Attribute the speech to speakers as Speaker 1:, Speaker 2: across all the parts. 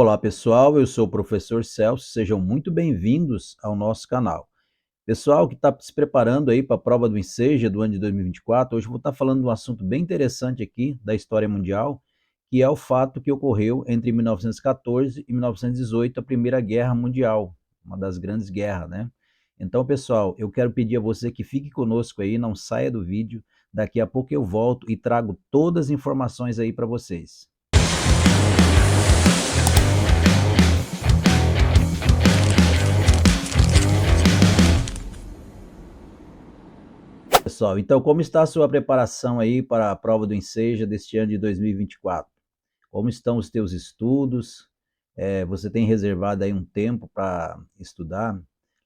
Speaker 1: Olá pessoal, eu sou o professor Celso, sejam muito bem-vindos ao nosso canal. Pessoal que está se preparando aí para a prova do Enseja do ano de 2024, hoje eu vou estar falando de um assunto bem interessante aqui da história mundial, que é o fato que ocorreu entre 1914 e 1918, a Primeira Guerra Mundial, uma das grandes guerras, né? Então, pessoal, eu quero pedir a você que fique conosco aí, não saia do vídeo, daqui a pouco eu volto e trago todas as informações aí para vocês. Pessoal, então como está a sua preparação aí para a prova do Enseja deste ano de 2024? Como estão os teus estudos? Você tem reservado aí um tempo para estudar?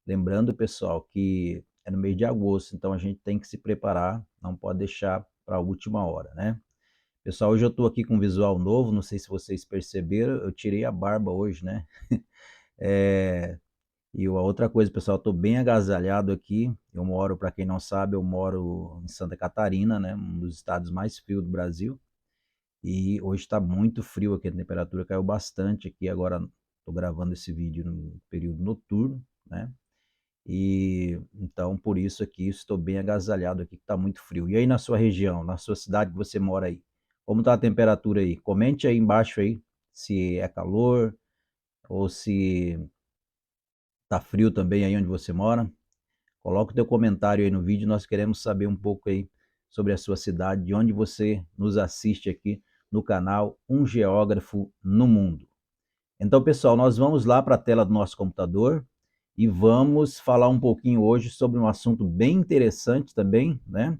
Speaker 1: Lembrando, pessoal, que é no mês de agosto, então a gente tem que se preparar, não pode deixar para a última hora, né? Pessoal, hoje eu estou aqui com um visual novo, não sei se vocês perceberam, eu tirei a barba hoje, né? E a outra coisa, pessoal, estou bem agasalhado aqui. Eu moro, para quem não sabe, eu moro em Santa Catarina, né, um dos estados mais frios do Brasil. E hoje está muito frio aqui, a temperatura caiu bastante aqui. Agora estou gravando esse vídeo no período noturno, né? E então por isso aqui estou bem agasalhado aqui, que está muito frio. E aí na sua região, na sua cidade que você mora aí, como está a temperatura aí? Comente aí embaixo aí se é calor ou se tá frio também aí onde você mora. Coloca o teu comentário aí no vídeo, nós queremos saber um pouco aí sobre a sua cidade, de onde você nos assiste aqui no canal Um Geógrafo no Mundo. Então, pessoal, nós vamos lá para a tela do nosso computador e vamos falar um pouquinho hoje sobre um assunto bem interessante também, né?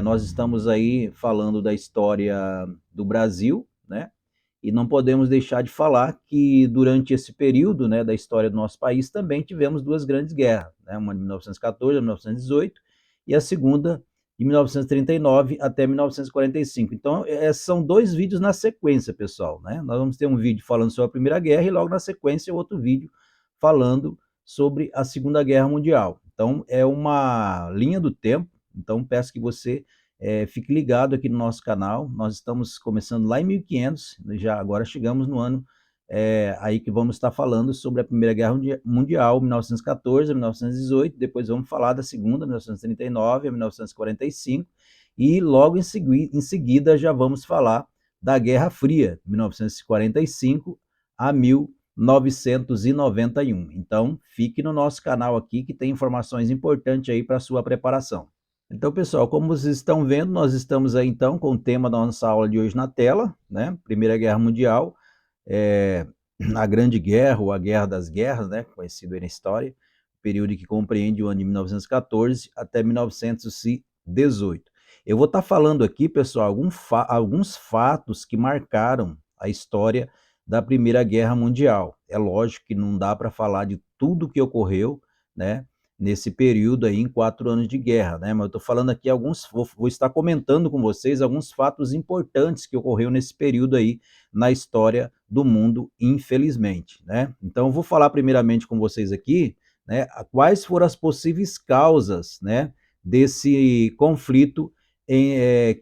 Speaker 1: Nós estamos aí falando da história do Brasil, né? E não podemos deixar de falar que durante esse período, né, da história do nosso país também tivemos duas grandes guerras, né? Uma de 1914 a 1918 e a segunda de 1939 até 1945. Então, são dois vídeos na sequência, pessoal, né? Nós vamos ter um vídeo falando sobre a Primeira Guerra e logo na sequência outro vídeo falando sobre a Segunda Guerra Mundial. Então, é uma linha do tempo. Então, peço que você fique ligado aqui no nosso canal. Nós estamos começando lá em 1500, já agora chegamos no ano aí que vamos estar falando sobre a Primeira Guerra Mundial, 1914 a 1918, depois vamos falar da Segunda, 1939 a 1945, e logo em seguida já vamos falar da Guerra Fria, 1945 a 1991. Então, fique no nosso canal aqui que tem informações importantes aí para a sua preparação. Então, pessoal, como vocês estão vendo, nós estamos aí então com o tema da nossa aula de hoje na tela, né? Primeira Guerra Mundial, a Grande Guerra ou a Guerra das Guerras, né? Conhecido aí na história, período que compreende o ano de 1914 até 1918. Eu vou estar falando aqui, pessoal, alguns fatos que marcaram a história da Primeira Guerra Mundial. É lógico que não dá para falar de tudo que ocorreu, né? Nesse período aí, em 4 anos de guerra, né? Mas eu estou falando aqui vou estar comentando com vocês alguns fatos importantes que ocorreu nesse período aí na história do mundo, infelizmente, né? Então, eu vou falar primeiramente com vocês aqui, né? Quais foram as possíveis causas, né? Desse conflito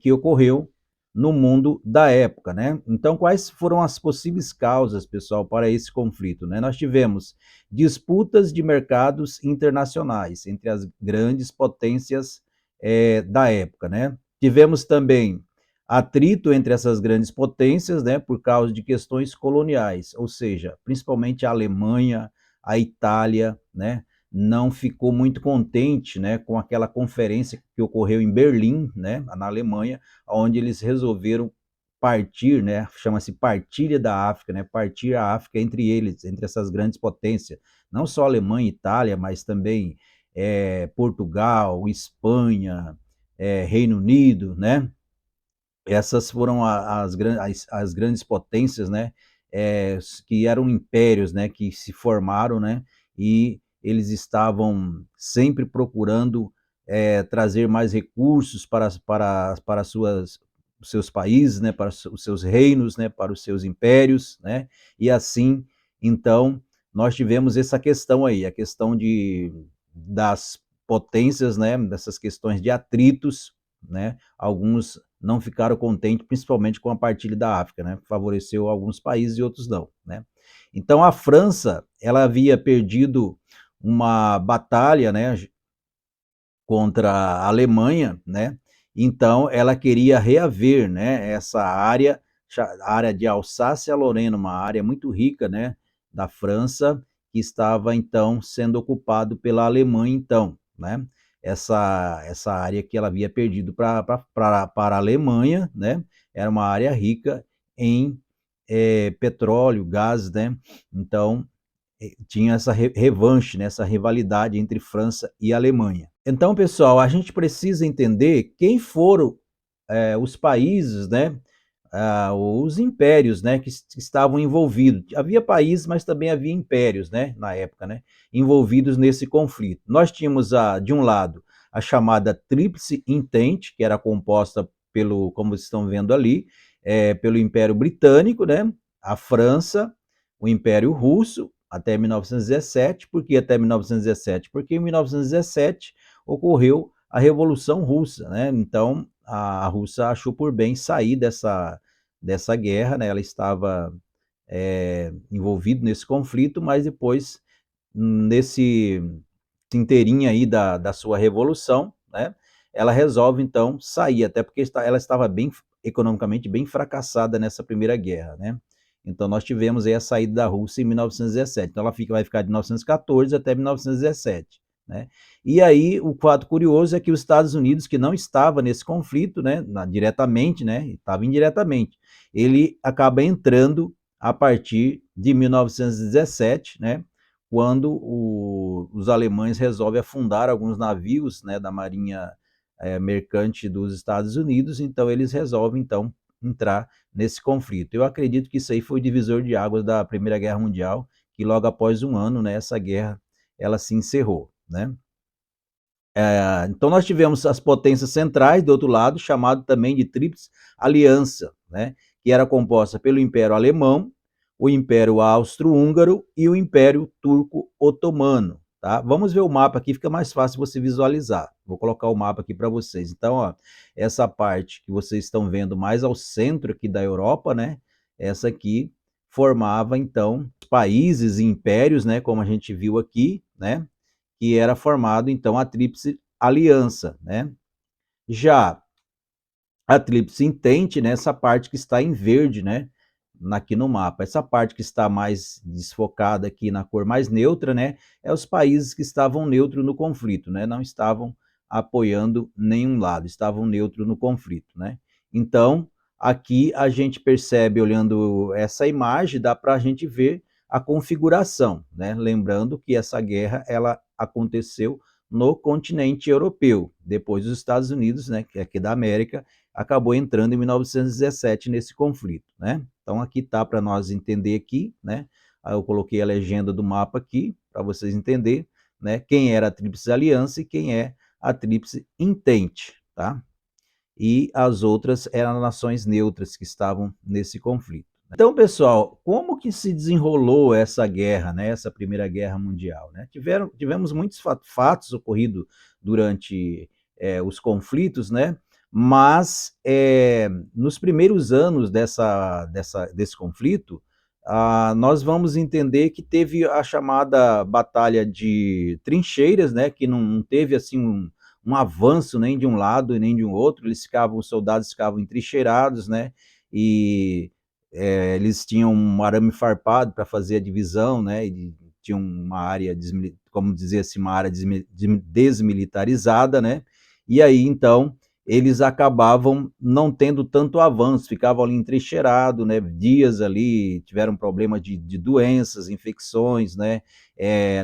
Speaker 1: que ocorreu no mundo da época, né? Então, quais foram as possíveis causas, pessoal, para esse conflito, né? Nós tivemos disputas de mercados internacionais entre as grandes potências da época, né? Tivemos também atrito entre essas grandes potências, né, por causa de questões coloniais, ou seja, principalmente a Alemanha, a Itália, né, não ficou muito contente, né, com aquela conferência que ocorreu em Berlim, né, na Alemanha, onde eles resolveram partir, né, chama-se partilha da África, né, partir a África entre eles, entre essas grandes potências, não só Alemanha e Itália, mas também Portugal, Espanha, Reino Unido, né, essas foram as grandes potências, né, que eram impérios, né, que se formaram, né, e eles estavam sempre procurando trazer mais recursos para os seus países, né, para os seus reinos, né, para os seus impérios, né, e assim, então, nós tivemos essa questão aí, a questão das potências, né, dessas questões de atritos, né, alguns não ficaram contentes, principalmente com a partilha da África, né? Favoreceu alguns países e outros não, né? Então a França, ela havia perdido uma batalha, né, contra a Alemanha, né? Então ela queria reaver, né, essa área, a área de Alsácia-Lorena, uma área muito rica, né, da França, que estava então sendo ocupado pela Alemanha, então, né? Essa área que ela havia perdido para a Alemanha, né? Era uma área rica em petróleo, gás, né? Então tinha essa revanche, né, essa rivalidade entre França e Alemanha. Então, pessoal, a gente precisa entender quem foram os países, né, os impérios, né, que estavam envolvidos. Havia países, mas também havia impérios, né, na época, né, envolvidos nesse conflito. Nós tínhamos, de um lado, a chamada Tríplice Entente, que era composta pelo, como vocês estão vendo ali, pelo Império Britânico, né, a França, o Império Russo, até 1917. Por que até 1917? Porque em 1917 ocorreu a Revolução Russa, né? Então a Rússia achou por bem sair dessa guerra, né? Ela estava envolvida nesse conflito, mas depois, nesse inteirinha aí da sua revolução, né? Ela resolve então sair, até porque ela estava bem economicamente bem fracassada nessa primeira guerra, né? Então nós tivemos aí a saída da Rússia em 1917. Então ela vai ficar de 1914 até 1917, né? E aí o quadro curioso é que os Estados Unidos, que não estava nesse conflito, né, diretamente, né, estava indiretamente, ele acaba entrando a partir de 1917, né, quando os alemães resolvem afundar alguns navios, né, da marinha mercante dos Estados Unidos. Então eles resolvem então entrar nesse conflito. Eu acredito que isso aí foi o divisor de águas da Primeira Guerra Mundial, que logo após um ano, né, essa guerra ela se encerrou, né? Então nós tivemos as potências centrais do outro lado, chamado também de Tríplice Aliança, né, que era composta pelo Império Alemão, o Império Austro-Húngaro e o Império Turco-Otomano. Tá? Vamos ver o mapa aqui, fica mais fácil você visualizar. Vou colocar o mapa aqui para vocês. Então, ó, essa parte que vocês estão vendo mais ao centro aqui da Europa, né, essa aqui formava então países e impérios, né, como a gente viu aqui, né, que era formado então a Tríplice Aliança, né? Já a Tríplice Entente, né, essa parte que está em verde, né, aqui no mapa. Essa parte que está mais desfocada aqui na cor mais neutra, né, é os países que estavam neutros no conflito, né, não estavam apoiando nenhum lado, estavam neutros no conflito, né. Então, aqui a gente percebe, olhando essa imagem, dá para a gente ver a configuração, né, lembrando que essa guerra, ela aconteceu no continente europeu, depois dos Estados Unidos, né, que é aqui da América, acabou entrando em 1917 nesse conflito, né? Então aqui tá para nós entender aqui, né? Aí eu coloquei a legenda do mapa aqui para vocês entenderem, né? Quem era a Tríplice Aliança e quem é a Tríplice Entente, tá? E as outras eram nações neutras que estavam nesse conflito. Então, pessoal, como que se desenrolou essa guerra, né? Essa Primeira Guerra Mundial, né? Tivemos muitos fatos ocorridos durante os conflitos, né? Mas nos primeiros anos desse conflito, nós vamos entender que teve a chamada Batalha de Trincheiras, né? Que não teve assim um avanço nem de um lado nem de um outro. Os soldados ficavam entrincheirados, né? E eles tinham um arame farpado para fazer a divisão, né? E tinham uma área, como dizer assim, uma área desmilitarizada, né? E aí, então, eles acabavam não tendo tanto avanço, ficavam ali entrincheirados, né? Dias ali, tiveram problema de doenças, infecções, né?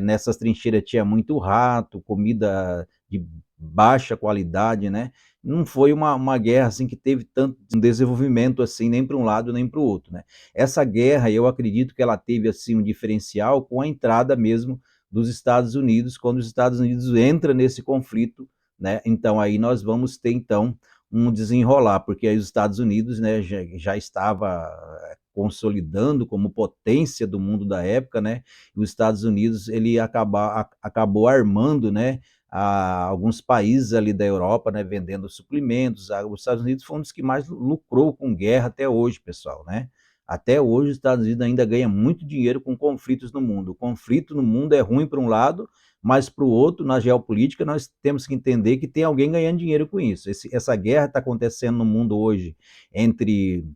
Speaker 1: Nessas trincheiras tinha muito rato, comida de baixa qualidade, né? Não foi uma guerra assim que teve tanto desenvolvimento assim, nem para um lado nem para o outro, né? Essa guerra, eu acredito que ela teve assim um diferencial com a entrada mesmo dos Estados Unidos, quando os Estados Unidos entra nesse conflito, né? Então aí nós vamos ter então um desenrolar, porque aí os Estados Unidos, né, já estava consolidando como potência do mundo da época, né? E os Estados Unidos ele acabou armando, né, a alguns países ali da Europa, né, vendendo suprimentos. Os Estados Unidos foi um dos que mais lucrou com guerra até hoje, pessoal, né? Até hoje os Estados Unidos ainda ganha muito dinheiro com conflitos no mundo. O conflito no mundo é ruim para um lado, mas para o outro, na geopolítica, nós temos que entender que tem alguém ganhando dinheiro com isso. Essa guerra está acontecendo no mundo hoje entre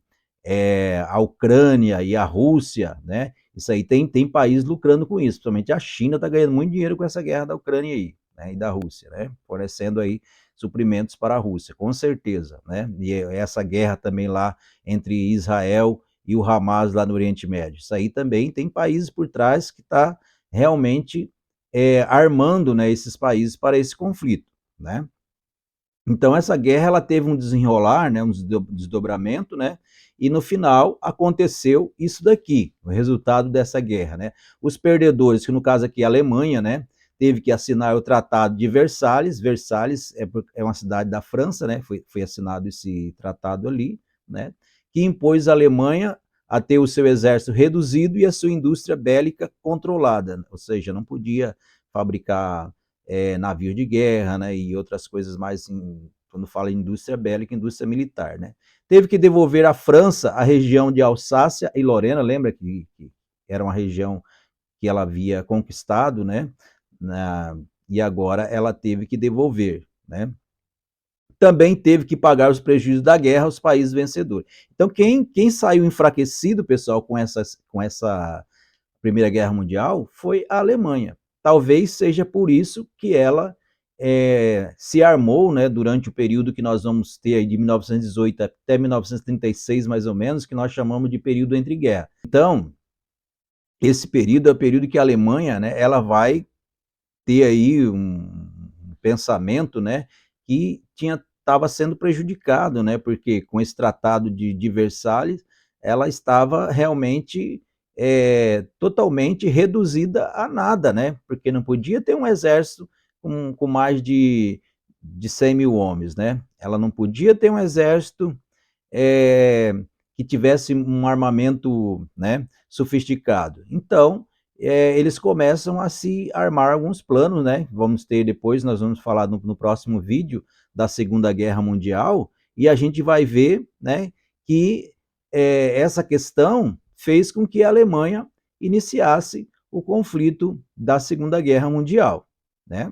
Speaker 1: a Ucrânia e a Rússia, né? Isso aí tem país lucrando com isso, principalmente a China está ganhando muito dinheiro com essa guerra da Ucrânia aí, né? E da Rússia, né? Fornecendo aí suprimentos para a Rússia, com certeza, né? E essa guerra também lá entre Israel e o Hamas lá no Oriente Médio, isso aí também tem países por trás que está realmente armando, né, esses países para esse conflito, né? Então essa guerra ela teve um desenrolar, né, um desdobramento, né, e no final aconteceu isso daqui, o resultado dessa guerra, né? Os perdedores, que no caso aqui é a Alemanha, né, teve que assinar o Tratado de Versalhes. Versalhes é uma cidade da França, né? Foi assinado esse tratado ali, né? Que impôs a Alemanha a ter o seu exército reduzido e a sua indústria bélica controlada, ou seja, não podia fabricar navios de guerra, né, e outras coisas mais, quando fala em indústria bélica, indústria militar, né. Teve que devolver à França a região de Alsácia e Lorena, lembra que era uma região que ela havia conquistado, né, e agora ela teve que devolver, né. Também teve que pagar os prejuízos da guerra aos países vencedores. Então, quem saiu enfraquecido, pessoal, com essa Primeira Guerra Mundial foi a Alemanha. Talvez seja por isso que ela se armou, né, durante o período que nós vamos ter aí de 1918 até 1936, mais ou menos, que nós chamamos de período entre guerras. Então, esse período é o período que a Alemanha, né, ela vai ter aí um pensamento, né, que estava sendo prejudicado, né, porque com esse tratado de Versalhes, ela estava realmente totalmente reduzida a nada, né, porque não podia ter um exército com mais de 100 mil homens, né, ela não podia ter um exército é, que tivesse um armamento, né, sofisticado. Então, eles começam a se armar alguns planos, né? Vamos ter depois, nós vamos falar no próximo vídeo da Segunda Guerra Mundial, e a gente vai ver, né, que essa questão fez com que a Alemanha iniciasse o conflito da Segunda Guerra Mundial, né?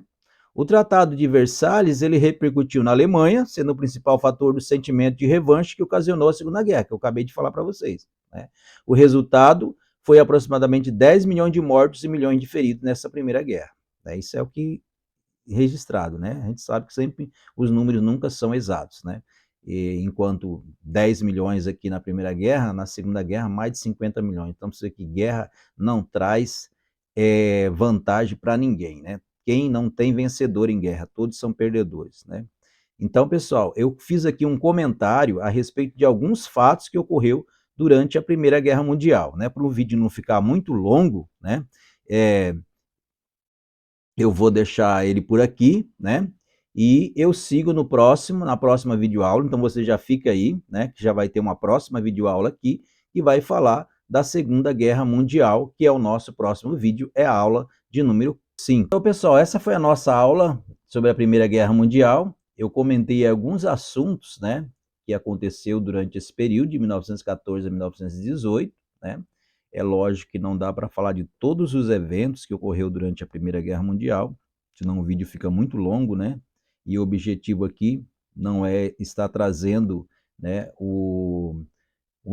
Speaker 1: O Tratado de Versalhes ele repercutiu na Alemanha, sendo o principal fator do sentimento de revanche que ocasionou a Segunda Guerra, que eu acabei de falar para vocês, né? O resultado foi aproximadamente 10 milhões de mortos e milhões de feridos nessa Primeira Guerra, né? Isso é o que registrado, né? A gente sabe que sempre os números nunca são exatos, né? E enquanto 10 milhões aqui na Primeira Guerra, na Segunda Guerra mais de 50 milhões. Então, você que guerra não traz vantagem para ninguém, né? Quem não tem vencedor em guerra, todos são perdedores, né? Então, pessoal, eu fiz aqui um comentário a respeito de alguns fatos que ocorreu durante a Primeira Guerra Mundial, né? Para o vídeo não ficar muito longo, né? Eu vou deixar ele por aqui, né? E eu sigo na próxima videoaula, então você já fica aí, né? Que já vai ter uma próxima videoaula aqui, que vai falar da Segunda Guerra Mundial, que é o nosso próximo vídeo, é a aula de número 5. Então, pessoal, essa foi a nossa aula sobre a Primeira Guerra Mundial. Eu comentei alguns assuntos, né? Que aconteceu durante esse período, de 1914 a 1918, né? É lógico que não dá para falar de todos os eventos que ocorreu durante a Primeira Guerra Mundial, senão o vídeo fica muito longo, né? E o objetivo aqui não é estar trazendo, né, o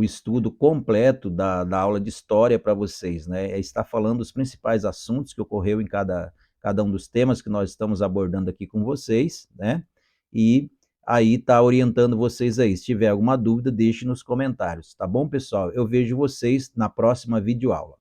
Speaker 1: estudo completo da aula de história para vocês, né? É estar falando os principais assuntos que ocorreu em cada um dos temas que nós estamos abordando aqui com vocês, né? E aí tá orientando vocês aí. Se tiver alguma dúvida, deixe nos comentários, tá bom, pessoal? Eu vejo vocês na próxima videoaula.